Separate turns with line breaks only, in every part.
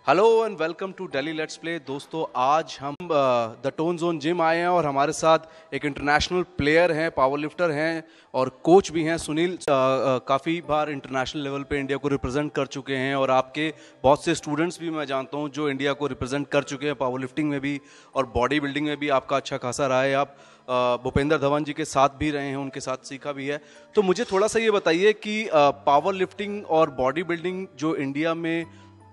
Hello and welcome to Delhi let's play. दोस्तों, आज हम द टोन जोन जिम आए हैं और हमारे साथ एक इंटरनेशनल प्लेयर हैं, पावर लिफ्टर हैं और कोच भी हैं। सुनील काफ़ी बार इंटरनेशनल लेवल पे इंडिया को रिप्रेजेंट कर चुके हैं और आपके बहुत से स्टूडेंट्स भी मैं जानता हूं जो इंडिया को रिप्रेजेंट कर चुके हैं, पावर लिफ्टिंग में भी और बॉडी बिल्डिंग में भी आपका अच्छा खासा रहा है। आप भूपेंद्र धवन जी के साथ भी रहे हैं, उनके साथ सीखा भी है। तो मुझे थोड़ा सा ये बताइए कि पावर लिफ्टिंग और बॉडी बिल्डिंग जो इंडिया में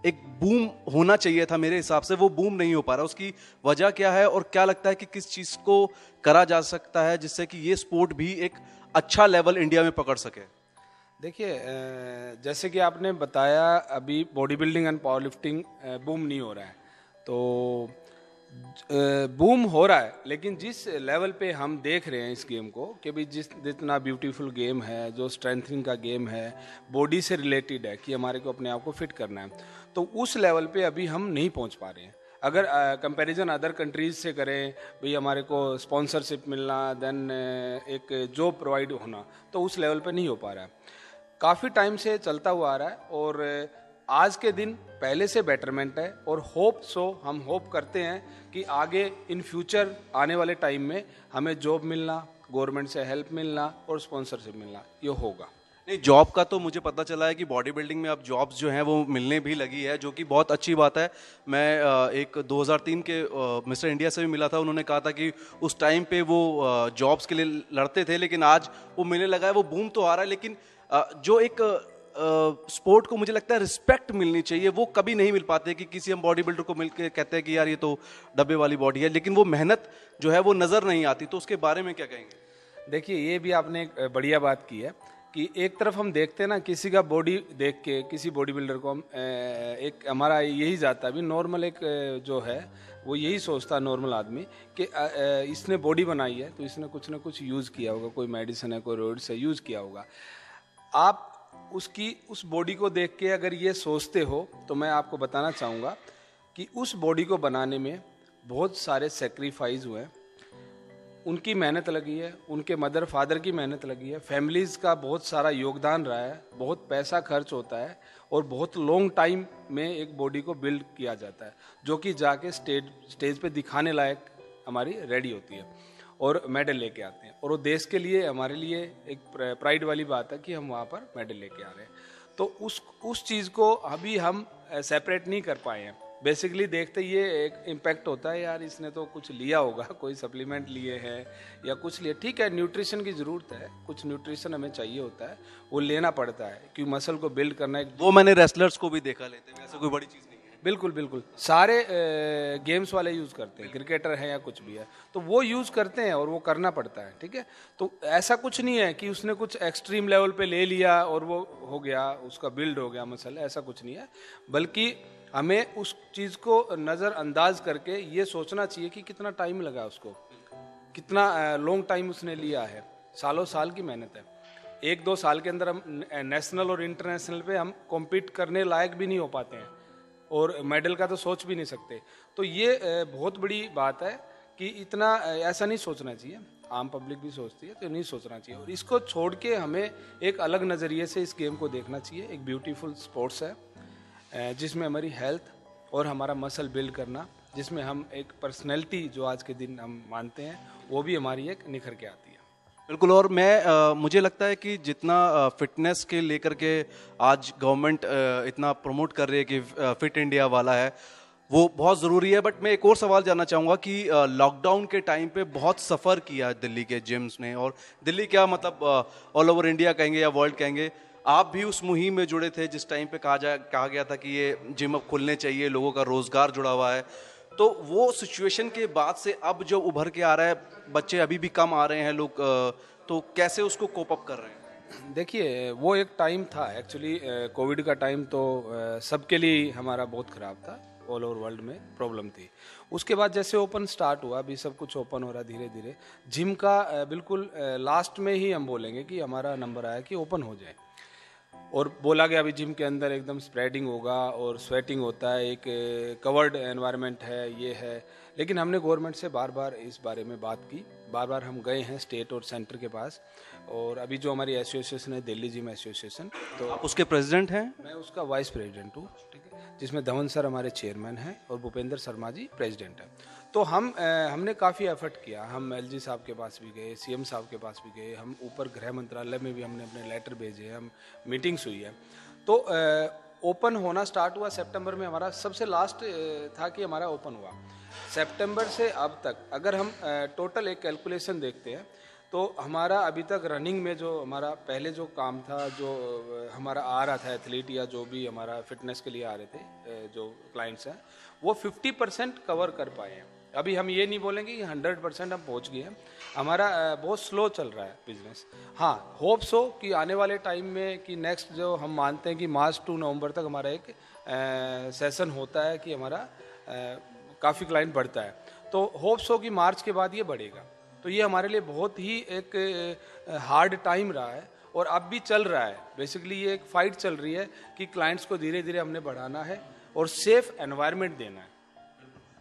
एक बूम होना चाहिए था, मेरे हिसाब से वो बूम नहीं हो पा रहा। उसकी वजह क्या है और क्या लगता है कि किस चीज़ को करा जा सकता है जिससे कि ये स्पोर्ट भी एक अच्छा लेवल इंडिया में पकड़ सके?
देखिए, जैसे कि आपने बताया, अभी body building and power lifting boom नहीं हो रहा है। तो बूम हो रहा है, लेकिन जिस लेवल पे हम देख रहे हैं इस गेम को कि भाई जितना ब्यूटीफुल गेम है, जो स्ट्रेंथनिंग का गेम है, बॉडी से रिलेटेड है कि हमारे को अपने आप को फिट करना है, तो उस लेवल पे अभी हम नहीं पहुंच पा रहे हैं। अगर कंपैरिजन अदर कंट्रीज से करें, भाई हमारे को स्पॉन्सरशिप मिलना, देन एक जॉब प्रोवाइड होना, तो उस लेवल पे नहीं हो पा रहा है। काफ़ी टाइम से चलता हुआ आ रहा है और आज के दिन पहले से बेटरमेंट है और हम होप करते हैं कि आगे इन फ्यूचर आने वाले टाइम में हमें जॉब मिलना, गवर्नमेंट से हेल्प मिलना और स्पॉन्सरशिप मिलना, ये होगा।
नहीं, जॉब का तो मुझे पता चला है कि बॉडी बिल्डिंग में अब जॉब्स जो हैं वो मिलने भी लगी है, जो कि बहुत अच्छी बात है। मैं एक 2003 के मिस्टर इंडिया से भी मिला था, उन्होंने कहा था कि उस टाइम पे वो जॉब्स के लिए लड़ते थे, लेकिन आज वो मिलने लगा है। वो बूम तो आ रहा है, लेकिन जो एक स्पोर्ट को मुझे लगता है रिस्पेक्ट मिलनी चाहिए, वो कभी नहीं मिल पाते। कि किसी हम बॉडी बिल्डर को मिल के कहते हैं कि यार ये तो डब्बे वाली बॉडी है, लेकिन वो मेहनत जो है वो नज़र नहीं आती। तो उसके बारे में क्या कहेंगे?
देखिए, ये भी आपने एक बढ़िया बात की है कि एक तरफ हम देखते हैं ना, किसी का बॉडी देख के किसी बॉडी बिल्डर को हम एक हमारा यही जाता है, अभी नॉर्मल एक जो है वो यही सोचता है नॉर्मल आदमी कि इसने बॉडी बनाई है तो इसने कुछ ना कुछ यूज़ किया होगा, कोई मेडिसिन है, कोई रोड से यूज़ किया होगा। आप उस बॉडी को देख के अगर ये सोचते हो तो मैं आपको बताना चाहूँगा कि उस बॉडी को बनाने में बहुत सारे सेक्रीफाइस हुए हैं, उनकी मेहनत लगी है, उनके मदर फादर की मेहनत लगी है, फैमिलीज़ का बहुत सारा योगदान रहा है, बहुत पैसा खर्च होता है और बहुत लॉन्ग टाइम में एक बॉडी को बिल्ड किया जाता है, जो कि जाके स्टेज पे दिखाने लायक हमारी रेडी होती है और मेडल लेके आते हैं। और वो देश के लिए, हमारे लिए एक प्राइड वाली बात है कि हम वहाँ पर मेडल लेके आ रहे हैं। तो उस चीज़ को अभी हम सेपरेट नहीं कर पाए हैं। बेसिकली देखते ये एक इम्पैक्ट होता है, यार इसने तो कुछ लिया होगा, कोई सप्लीमेंट लिए हैं या कुछ लिए। ठीक है, न्यूट्रिशन की ज़रूरत है, कुछ न्यूट्रिशन हमें चाहिए होता है, वो लेना पड़ता है क्योंकि मसल को बिल्ड करना है।
वो मैंने रेसलर्स को भी देखा लेते हैं, ऐसा कोई बड़ी चीज़ नहीं है।
बिल्कुल बिल्कुल, सारे गेम्स वाले यूज़ करते हैं, क्रिकेटर है या कुछ भी है तो वो यूज़ करते हैं और वो करना पड़ता है। ठीक है, तो ऐसा कुछ नहीं है कि उसने कुछ एक्सट्रीम लेवल पे ले लिया और वो हो गया, उसका बिल्ड हो गया मसल, ऐसा कुछ नहीं है। बल्कि हमें उस चीज़ को नज़रअंदाज करके ये सोचना चाहिए कि कितना टाइम लगा उसको, कितना लॉन्ग टाइम उसने लिया है, सालों साल की मेहनत है। 1-2 साल के अंदर हम नेशनल और इंटरनेशनल पे हम कॉम्पीट करने लायक भी नहीं हो पाते हैं और मेडल का तो सोच भी नहीं सकते। तो ये बहुत बड़ी बात है कि इतना ऐसा नहीं सोचना चाहिए। आम पब्लिक भी सोचती है तो नहीं सोचना चाहिए, और इसको छोड़ के हमें एक अलग नज़रिए से इस गेम को देखना चाहिए। एक ब्यूटीफुल स्पोर्ट्स है जिसमें हमारी हेल्थ और हमारा मसल बिल्ड करना, जिसमें हम एक पर्सनैलिटी जो आज के दिन हम मानते हैं, वो भी हमारी एक निखर के आती है।
बिल्कुल। और मुझे लगता है कि जितना फिटनेस के लेकर के आज गवर्नमेंट इतना प्रमोट कर रही है कि फिट इंडिया वाला है, वो बहुत ज़रूरी है। बट मैं एक और सवाल जानना चाहूँगा कि लॉकडाउन के टाइम पे बहुत सफ़र किया दिल्ली के जिम्स ने, और दिल्ली क्या मतलब ऑल ओवर इंडिया कहेंगे या वर्ल्ड कहेंगे, आप भी उस मुहिम में जुड़े थे जिस टाइम पे कहा गया था कि ये जिम अब खुलने चाहिए, लोगों का रोज़गार जुड़ा हुआ है। तो वो सिचुएशन के बाद से अब जो उभर के आ रहा है, बच्चे अभी भी कम आ रहे हैं लोग, तो कैसे उसको कोप अप कर रहे हैं?
देखिए, वो एक टाइम था एक्चुअली, कोविड का टाइम तो सबके लिए हमारा बहुत ख़राब था, ऑल ओवर वर्ल्ड में प्रॉब्लम थी। उसके बाद जैसे ओपन स्टार्ट हुआ, अभी सब कुछ ओपन हो रहा है धीरे धीरे। जिम का बिल्कुल लास्ट में ही हम बोलेंगे कि हमारा नंबर आया कि ओपन हो जाए, और बोला गया अभी जिम के अंदर एकदम स्प्रेडिंग होगा और स्वेटिंग होता है, एक कवर्ड एनवायरनमेंट है, ये है। लेकिन हमने गवर्नमेंट से बार बार इस बारे में बात की, बार बार हम गए हैं स्टेट और सेंटर के पास, और अभी जो हमारी एसोसिएशन है दिल्ली जिम एसोसिएशन, तो
आप उसके प्रेसिडेंट हैं?
मैं उसका वाइस प्रेसिडेंट हूँ, ठीक है, जिसमें धवन सर हमारे चेयरमैन हैं और भूपेंद्र शर्मा जी प्रेसिडेंट हैं। तो हमने काफ़ी एफर्ट किया, हम एलजी साहब के पास भी गए, सीएम साहब के पास भी गए, हम ऊपर गृह मंत्रालय में भी हमने अपने लेटर भेजे, हम मीटिंग्स हुई है। तो ओपन होना स्टार्ट हुआ सितंबर में, हमारा सबसे लास्ट था कि हमारा ओपन हुआ। सितंबर से अब तक अगर हम टोटल एक कैलकुलेशन देखते हैं तो हमारा अभी तक रनिंग में जो हमारा पहले जो काम था, जो हमारा आ रहा था एथलीट या जो भी हमारा फिटनेस के लिए आ रहे थे जो क्लाइंट्स हैं, वो 50% कवर कर पाए हैं। अभी हम ये नहीं बोलेंगे कि 100% हम पहुंच गए हैं, हमारा बहुत स्लो चल रहा है बिजनेस। हाँ, होप्स हो कि आने वाले टाइम में कि नेक्स्ट जो हम मानते हैं कि मार्च टू नवंबर तक हमारा एक सेशन होता है कि हमारा काफ़ी क्लाइंट बढ़ता है, तो होप्स हो कि मार्च के बाद ये बढ़ेगा। तो ये हमारे लिए बहुत ही एक हार्ड टाइम रहा है और अब भी चल रहा है। बेसिकली ये एक फाइट चल रही है कि क्लाइंट्स को धीरे धीरे हमने बढ़ाना है और सेफ एनवायरनमेंट देना है।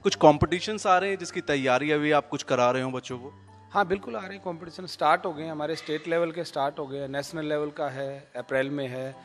कुछ कॉम्पिटिशन्स आ रहे हैं जिसकी तैयारी अभी आप कुछ करा रहे हो बच्चों को?
हाँ बिल्कुल आ रहे हैं, कंपटीशन स्टार्ट हो गए हैं, हमारे स्टेट लेवल के स्टार्ट हो गए हैं, नेशनल लेवल का है अप्रैल में है,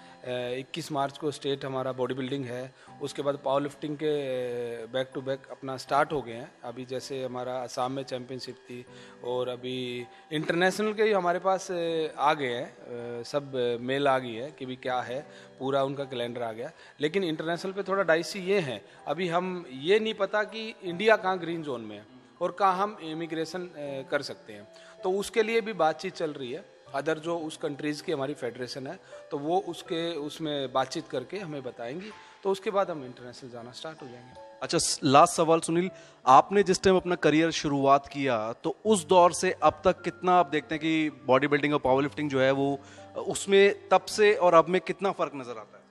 21 मार्च को स्टेट हमारा बॉडी बिल्डिंग है, उसके बाद पावर लिफ्टिंग के बैक टू बैक अपना स्टार्ट हो गए हैं। अभी जैसे हमारा असम में चैम्पियनशिप थी और अभी इंटरनेशनल के ही हमारे पास आ गए हैं, सब मेल आ गई है कि भी क्या है, पूरा उनका कैलेंडर आ गया। लेकिन इंटरनेशनल पे थोड़ा डाइसी ये है, अभी हम ये नहीं पता कि इंडिया कहाँ ग्रीन जोन में है और कहाँ हम इमिग्रेशन कर सकते हैं, तो उसके लिए भी बातचीत चल रही है। अदर जो उस कंट्रीज़ की हमारी फेडरेशन है तो वो उसमें बातचीत करके हमें बताएंगी, तो उसके बाद हम इंटरनेशनल जाना स्टार्ट हो जाएंगे।
अच्छा, लास्ट सवाल सुनील, आपने जिस टाइम अपना करियर शुरुआत किया तो उस दौर से अब तक कितना आप देखते हैं कि बॉडी बिल्डिंग और पावर लिफ्टिंग जो है वो उसमें तब से और अब में कितना फ़र्क नज़र आता है?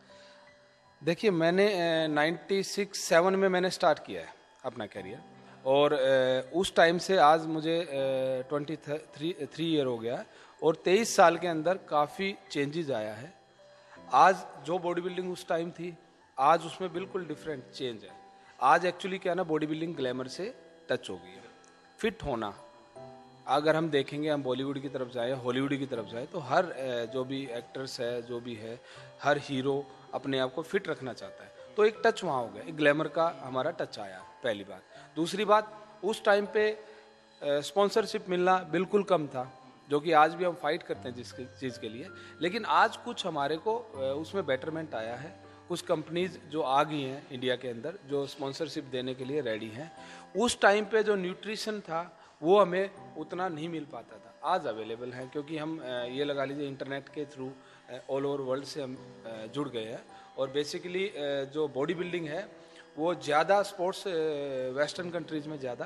देखिए, मैंने 96-7 में मैंने स्टार्ट किया है अपना करियर, और उस टाइम से आज मुझे 23 ईयर हो गया और 23 साल के अंदर काफ़ी चेंजेस आया है। आज जो बॉडी बिल्डिंग उस टाइम थी, आज उसमें बिल्कुल डिफरेंट चेंज है। आज एक्चुअली क्या ना, बॉडी बिल्डिंग ग्लैमर से टच हो गई है। फिट होना, अगर हम देखेंगे, हम बॉलीवुड की तरफ जाए, हॉलीवुड की तरफ जाए, तो हर जो भी एक्टर्स है, जो भी है, हर हीरो अपने आप को फिट रखना चाहता है, तो एक टच वहाँ हो गया, एक ग्लैमर का हमारा टच आया, पहली बात। दूसरी बात, उस टाइम पे स्पॉन्सरशिप मिलना बिल्कुल कम था, जो कि आज भी हम फाइट करते हैं जिस चीज़ के लिए, लेकिन आज कुछ हमारे को उसमें बेटरमेंट आया है। कुछ कंपनीज जो आ गई हैं इंडिया के अंदर, जो स्पॉन्सरशिप देने के लिए रेडी हैं। उस टाइम पे जो न्यूट्रिशन था वो हमें उतना नहीं मिल पाता था, आज अवेलेबल है, क्योंकि हम ये लगा लीजिए इंटरनेट के थ्रू ऑल ओवर वर्ल्ड से हम जुड़ गए हैं। और बेसिकली जो बॉडी बिल्डिंग है वो ज़्यादा स्पोर्ट्स वेस्टर्न कंट्रीज़ में ज़्यादा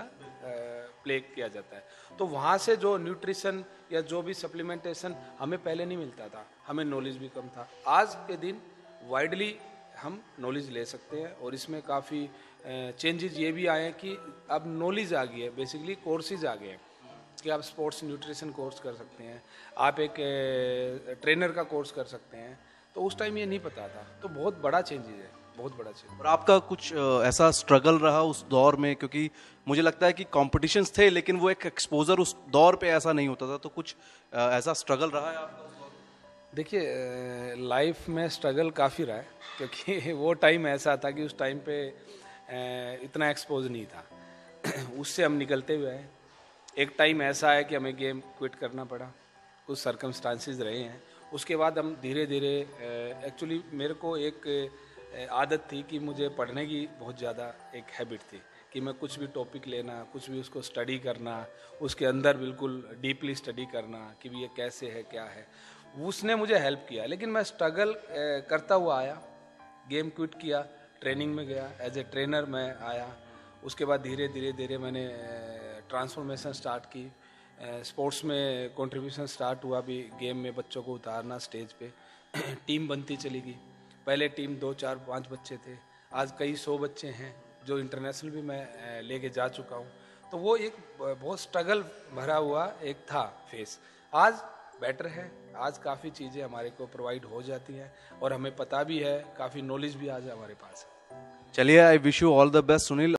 प्ले किया जाता है, तो वहाँ से जो न्यूट्रिशन या जो भी सप्लीमेंटेशन हमें पहले नहीं मिलता था, हमें नॉलेज भी कम था। आज के दिन वाइडली हम नॉलेज ले सकते हैं और इसमें काफ़ी चेंजेस ये भी आए हैं कि अब नॉलेज आ गई है, बेसिकली कोर्सेज आ गए हैं कि आप स्पोर्ट्स न्यूट्रिशन कोर्स कर सकते हैं, आप एक ट्रेनर का कोर्स कर सकते हैं, तो उस टाइम ये नहीं पता था, तो बहुत बड़ा चेंजेस है, बहुत बड़ा चेंज।
और आपका कुछ ऐसा स्ट्रगल रहा उस दौर में, क्योंकि मुझे लगता है कि कॉम्पिटिशन्स थे लेकिन वो एक एक्सपोजर उस दौर पे ऐसा नहीं होता था, तो कुछ ऐसा स्ट्रगल रहा है आपका?
देखिए, लाइफ में स्ट्रगल काफ़ी रहा है, क्योंकि वो टाइम ऐसा था कि उस टाइम पे इतना एक्सपोज नहीं था। उससे हम निकलते हुए आए। एक टाइम ऐसा है कि हमें गेम क्विट करना पड़ा, कुछ सर्कमस्टांसेस रहे हैं। उसके बाद हम धीरे धीरे, एक्चुअली मेरे को एक आदत थी कि मुझे पढ़ने की बहुत ज़्यादा एक हैबिट थी कि मैं कुछ भी टॉपिक लेना, कुछ भी उसको स्टडी करना, उसके अंदर बिल्कुल डीपली स्टडी करना कि भी ये कैसे है, क्या है, उसने मुझे हेल्प किया। लेकिन मैं स्ट्रगल करता हुआ आया, गेम क्विट किया, ट्रेनिंग में गया, एज ए ट्रेनर मैं आया। उसके बाद धीरे धीरे धीरे मैंने ट्रांसफॉर्मेशन स्टार्ट की, स्पोर्ट्स में कंट्रीब्यूशन स्टार्ट हुआ, भी गेम में बच्चों को उतारना स्टेज पे। टीम बनती चली गई, पहले टीम 2, 4, 5 बच्चे थे, आज कई 100 बच्चे हैं, जो इंटरनेशनल भी मैं लेके जा चुका हूँ। तो वो एक बहुत स्ट्रगल भरा हुआ एक था फेस। आज बेटर है, आज काफ़ी चीज़ें हमारे को प्रोवाइड हो जाती हैं और हमें पता भी है, काफ़ी नॉलेज भी आज हमारे पास है।
चलिए, I wish you all the best Sunil.